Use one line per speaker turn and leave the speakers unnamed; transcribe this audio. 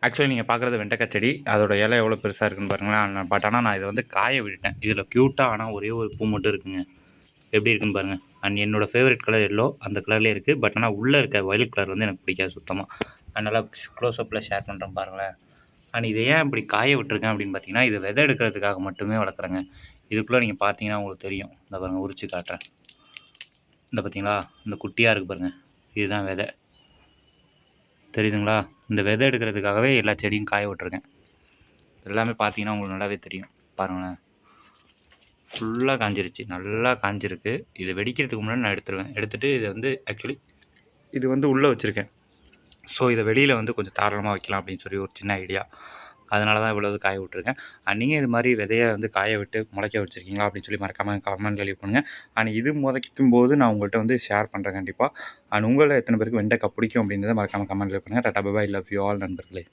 Actually நீங்கள் பார்க்குறது வெண்டைக்காய் செடி. அதோட இலை எவ்வளோ பெருசாக இருக்குன்னு பாருங்களேன். பட் ஆனால் நான் இதை வந்து காய விட்டுட்டேன். இதில் க்யூட்டாக ஆனால் ஒரே ஒரு பூ மட்டும் இருக்குங்க. எப்படி இருக்குன்னு பாருங்கள். அண்ட் என்னோடய ஃபேவரட் கலர் எல்லோ அந்த கலர்லேயே இருக்குது. பட் ஆனால் உள்ளே இருக்க வயலட் கலர் வந்து எனக்கு பிடிக்காது சுத்தமாக. அதனால் க்ளோஸ்அப்பில் ஷேர் பண்ணுறேன் பாருங்களேன். அண்ட் இதை ஏன் இப்படி காய விட்டுருக்கேன் அப்படின்னு பார்த்தீங்கன்னா, இது விதை எடுக்கிறதுக்காக மட்டுமே வளர்க்குறேங்க. இதுக்குள்ளே நீங்கள் பார்த்தீங்கன்னா உங்களுக்கு தெரியும். இந்த பாருங்கள், உரிச்சு காட்டுறேன். இந்த பார்த்தீங்களா, இந்த குட்டியாக இருக்குது பாருங்கள், இதுதான் விதை. தெரியுதுங்களா? இந்த விதை எடுக்கிறதுக்காகவே எல்லா செடியும் காய விட்டுருக்கேன். எல்லாமே பார்த்தீங்கன்னா உங்களுக்கு நல்லாவே தெரியும். பாருங்களேன், ஃபுல்லாக காஞ்சிருச்சு, நல்லா காஞ்சிருக்கு. இதை வெடிக்கிறதுக்கு முன்னாடி நான் எடுத்துருவேன். எடுத்துகிட்டு இதை வந்து ஆக்சுவலி இது வந்து உள்ளே வச்சுருக்கேன். ஸோ இதை வெளியில் வந்து கொஞ்சம் தாராளமாக வைக்கலாம் அப்படின்னு சொல்லி ஒரு சின்ன ஐடியா. அதனால தான் இவ்வளோ காய விட்டுருக்கேன். நீங்கள் இது மாதிரி விதையை வந்து காய விட்டு முளைக்க வச்சுருக்கீங்களா அப்படின்னு சொல்லி மறக்காமல் கமெண்ட்ல லீவ் பண்ணுங்கள். அண்ட் இது முளைக்கும் போது நான் உங்கள்கிட்ட வந்து ஷேர் பண்ணுறேன் கண்டிப்பாக. அண்ட் உங்களில் எத்தனை பேருக்கு வெண்டைக்காய் பிடிக்கும் அப்படின்றத மறக்காமல் கமெண்ட்ல பண்ணுங்கள். Tata bye bye, love you all நண்பர்களே.